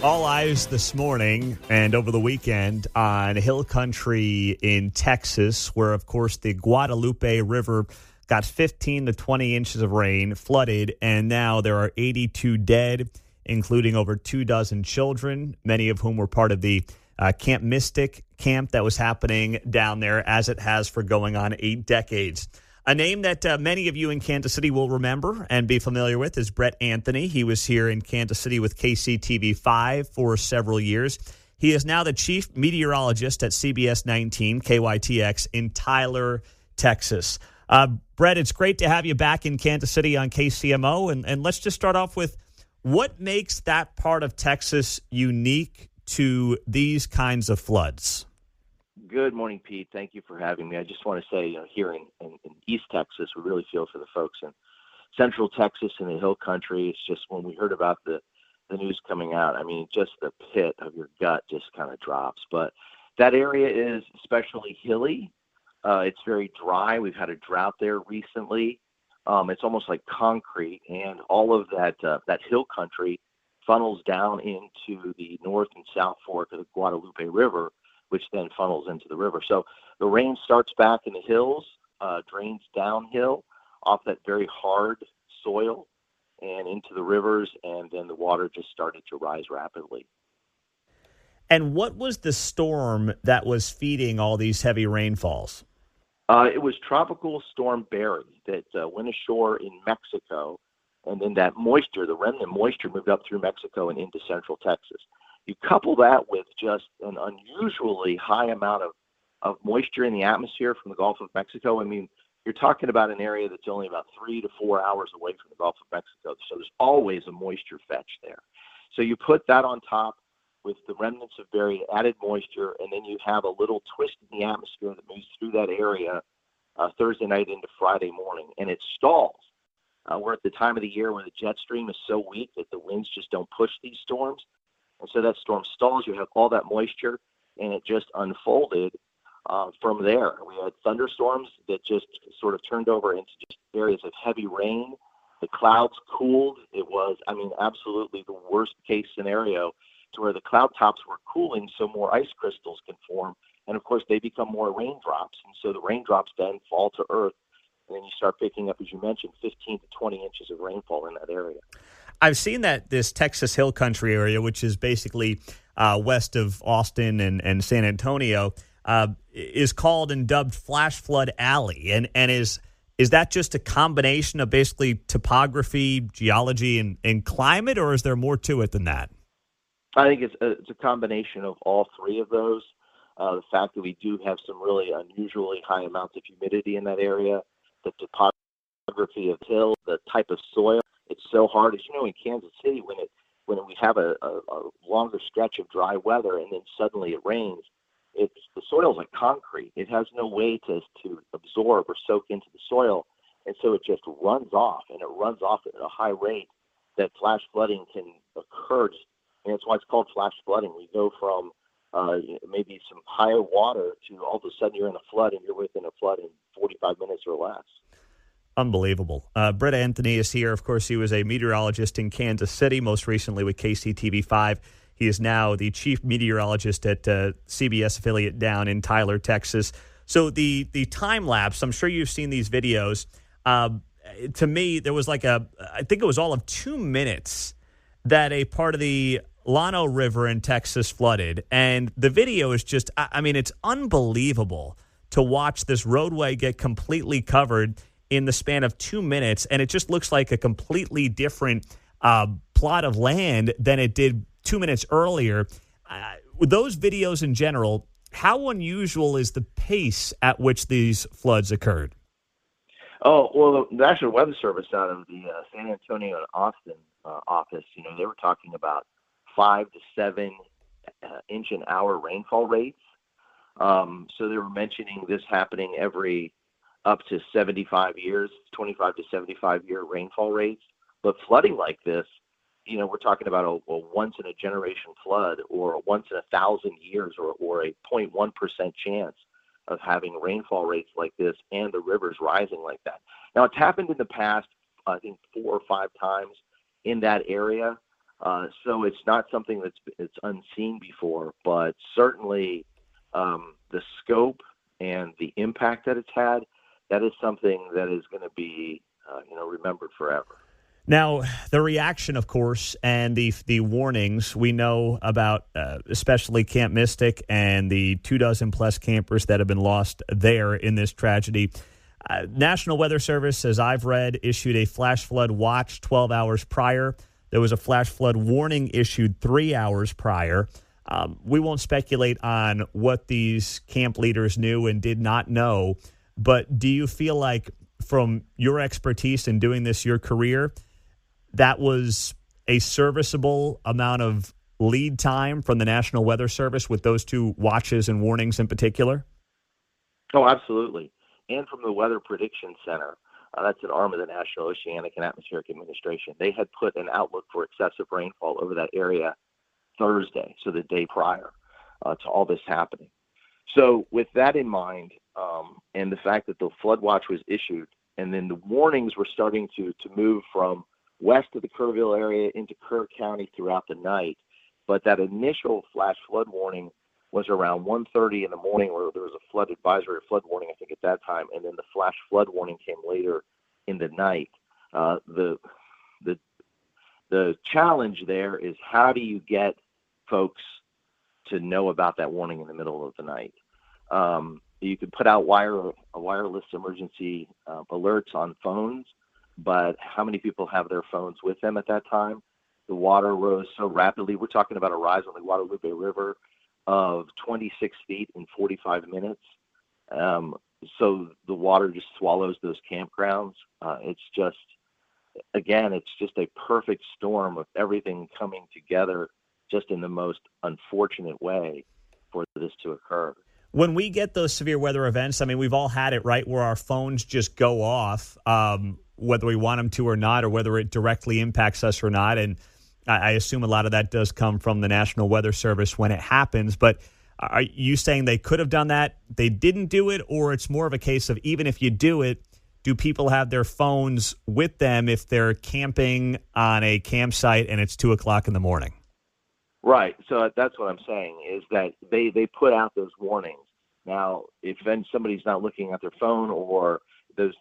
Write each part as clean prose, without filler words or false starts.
All eyes this morning and over the weekend on hill country in Texas, where, of course, the Guadalupe River got 15 to 20 inches of rain, flooded, and now there are 82 dead, including over 24 children, many of whom were part of the Camp Mystic camp that was happening down there, as it has for going on 8 decades. A name that many of you in Kansas City will remember and be familiar with is Brett Anthony. He was here in Kansas City with KCTV5 for several years. He is now the chief meteorologist at CBS 19 KYTX in Tyler, Texas. Brett, it's great to have you back in Kansas City on KCMO. And let's just start off with what makes that part of Texas unique to these kinds of floods? Good morning, Pete. Thank you for having me. I just want to say, here in East Texas, we really feel for the folks in Central Texas and the Hill Country. It's just when we heard about the news coming out, I mean, just the pit of your gut just kind of drops. But that area is especially hilly. It's very dry. We've had a drought there recently. It's almost like concrete, and all of that hill country funnels down into the north and south fork of the Guadalupe River, which then funnels into the river. So the rain starts back in the hills, drains downhill off that very hard soil and into the rivers, and then the water just started to rise rapidly. And what was the storm that was feeding all these heavy rainfalls? It was Tropical Storm Barry that went ashore in Mexico, and then that moisture, the remnant moisture, moved up through Mexico and into central Texas. You couple that with just an unusually high amount of moisture in the atmosphere from the Gulf of Mexico. I mean, you're talking about an area that's only about 3 to 4 hours away from the Gulf of Mexico. So there's always a moisture fetch there. So you put that on top with the remnants of very added moisture, and then you have a little twist in the atmosphere that moves through that area Thursday night into Friday morning, and it stalls. We're at the time of the year where the jet stream is so weak that the winds just don't push these storms. And so that storm stalls, you have all that moisture, and it just unfolded from there. We had thunderstorms that just sort of turned over into just areas of heavy rain. The clouds cooled. It was, absolutely the worst case scenario, to where the cloud tops were cooling so more ice crystals can form. And, of course, they become more raindrops. And so the raindrops then fall to earth, and then you start picking up, as you mentioned, 15 to 20 inches of rainfall in that area. I've seen that this Texas Hill Country area, which is basically west of Austin and San Antonio, is called and dubbed Flash Flood Alley. And is that just a combination of basically topography, geology, and climate, or is there more to it than that? I think it's a combination of all three of those. The fact that we do have some really unusually high amounts of humidity in that area, the topography of the hill, the type of soil. It's so hard, as you know, in Kansas City, when we have a longer stretch of dry weather and then suddenly it rains, the soil's like concrete. It has no way to absorb or soak into the soil, and so it just runs off, and it runs off at a high rate that flash flooding can occur. And that's why it's called flash flooding. We go from maybe some higher water to all of a sudden you're in a flood, and you're within a flood in 45 minutes or less. Unbelievable. Brett Anthony is here. Of course, he was a meteorologist in Kansas City, most recently with KCTV5. He is now the chief meteorologist at CBS affiliate down in Tyler, Texas. So the time lapse, I'm sure you've seen these videos. To me, there was I think it was all of 2 minutes that a part of the Llano River in Texas flooded. And the video is just, it's unbelievable to watch this roadway get completely covered in the span of 2 minutes, and it just looks like a completely different plot of land than it did 2 minutes earlier. With those videos in general, how unusual is the pace at which these floods occurred? Oh, well, the National Weather Service out of the San Antonio and Austin office, they were talking about 5 to 7 inch an hour rainfall rates. So they were mentioning this happening every up to 75 years, 25 to 75-year rainfall rates. But flooding like this, we're talking about a once-in-a-generation flood, or a once in 1,000 years, or a 0.1% chance of having rainfall rates like this and the rivers rising like that. Now, it's happened in the past, I think 4 or 5 times in that area. So it's not something it's unseen before, but certainly the scope and the impact that it's had, that is something that is going to be remembered forever. Now, the reaction, of course, and the warnings we know about, especially Camp Mystic and the 24 plus campers that have been lost there in this tragedy. National Weather Service, as I've read, issued a flash flood watch 12 hours prior. There was a flash flood warning issued 3 hours prior. We won't speculate on what these camp leaders knew and did not know, but do you feel like from your expertise in doing this your career, that was a serviceable amount of lead time from the National Weather Service with those two watches and warnings in particular? Oh, absolutely. And from the Weather Prediction Center, that's an arm of the National Oceanic and Atmospheric Administration. They had put an outlook for excessive rainfall over that area Thursday, so the day prior to all this happening. So with that in mind, and the fact that the flood watch was issued, and then the warnings were starting to move from west of the Kerrville area into Kerr County throughout the night. But that initial flash flood warning was around 1:30 in the morning, where there was a flood advisory or flood warning, I think, at that time. And then the flash flood warning came later in the night. The challenge there is, how do you get folks to know about that warning in the middle of the night? You could put out wireless emergency alerts on phones, but how many people have their phones with them at that time? The water rose so rapidly. We're talking about a rise on the Guadalupe River of 26 feet in 45 minutes. So the water just swallows those campgrounds. It's just a perfect storm of everything coming together just in the most unfortunate way for this to occur. When we get those severe weather events, I mean, we've all had it, right, where our phones just go off, whether we want them to or not, or whether it directly impacts us or not. And I assume a lot of that does come from the National Weather Service when it happens. But are you saying they could have done that, they didn't do it, or it's more of a case of even if you do it, do people have their phones with them if they're camping on a campsite and it's 2 o'clock in the morning? Right. So that's what I'm saying, is that they put out those warnings. Now, if then somebody's not looking at their phone, or the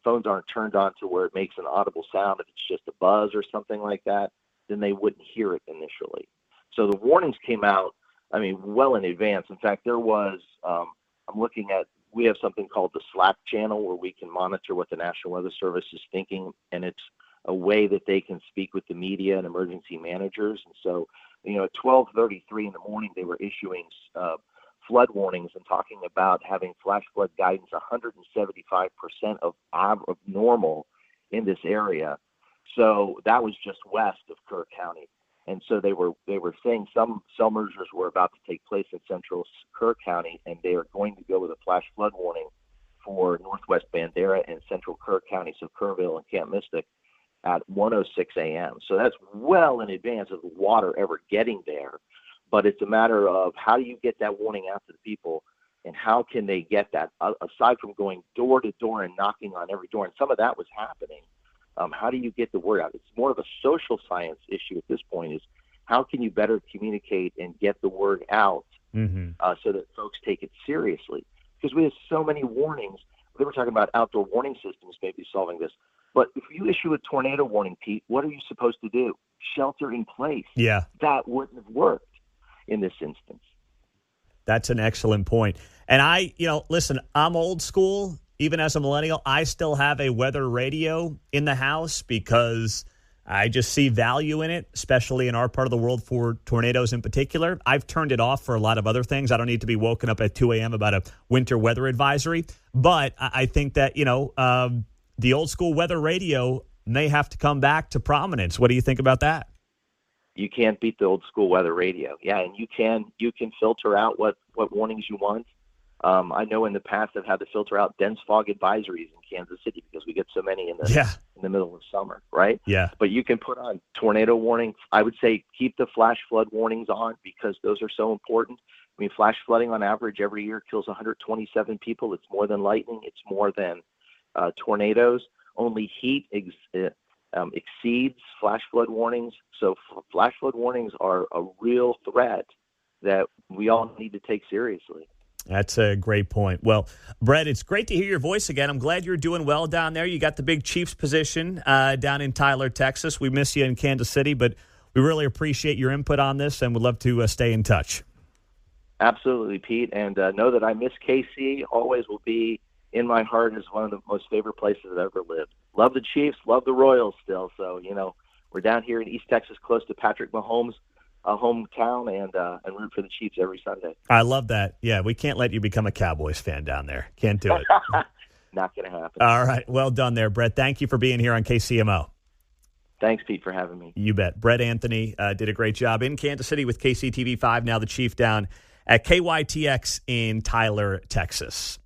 phones aren't turned on to where it makes an audible sound, if it's just a buzz or something like that, then they wouldn't hear it initially. So the warnings came out, well in advance. In fact, there was, we have something called the Slack channel where we can monitor what the National Weather Service is thinking, and it's a way that they can speak with the media and emergency managers. And so, at 12:33 in the morning, they were issuing flood warnings and talking about having flash flood guidance 175% of normal in this area. So that was just west of Kerr County. And so they were saying some cell mergers were about to take place in central Kerr County, and they are going to go with a flash flood warning for northwest Bandera and central Kerr County, so Kerrville and Camp Mystic, at 1:06 a.m. So that's well in advance of the water ever getting there. But it's a matter of, how do you get that warning out to the people, and how can they get that, aside from going door to door and knocking on every door, and some of that was happening. How do you get the word out? It's more of a social science issue at this point, is how can you better communicate and get the word out so that folks take it seriously? Because we have so many warnings. They were talking about outdoor warning systems maybe solving this. But if you issue a tornado warning, Pete, what are you supposed to do? Shelter in place. Yeah. That wouldn't have worked in this instance. That's an excellent point. And listen, I'm old school. Even as a millennial, I still have a weather radio in the house because I just see value in it, especially in our part of the world for tornadoes in particular. I've turned it off for a lot of other things. I don't need to be woken up at 2 a.m. about a winter weather advisory. But I think that, the old school weather radio may have to come back to prominence. What do you think about that? You can't beat the old school weather radio. Yeah, and you can filter out what warnings you want. I know in the past I've had to filter out dense fog advisories in Kansas City because we get so many in the middle of summer, right? Yeah. But you can put on tornado warnings. I would say keep the flash flood warnings on because those are so important. Flash flooding on average every year kills 127 people. It's more than lightning. It's more than tornadoes. Only heat exceeds flash flood warnings. So flash flood warnings are a real threat that we all need to take seriously. That's a great point. Well, Brett, it's great to hear your voice again. I'm glad you're doing well down there. You got the big Chiefs position down in Tyler, Texas. We miss you in Kansas City, but we really appreciate your input on this and would love to stay in touch. Absolutely, Pete. And know that I miss KC. Always will be in my heart as one of the most favorite places I've ever lived. Love the Chiefs, love the Royals still. So, we're down here in East Texas close to Patrick Mahomes' hometown and root for the Chiefs every Sunday. I love that. Yeah, we can't let you become a Cowboys fan down there. Can't do it. Not going to happen. All right. Well done there, Brett. Thank you for being here on KCMO. Thanks, Pete, for having me. You bet. Brett Anthony did a great job in Kansas City with KCTV5, now the Chief down at KYTX in Tyler, Texas.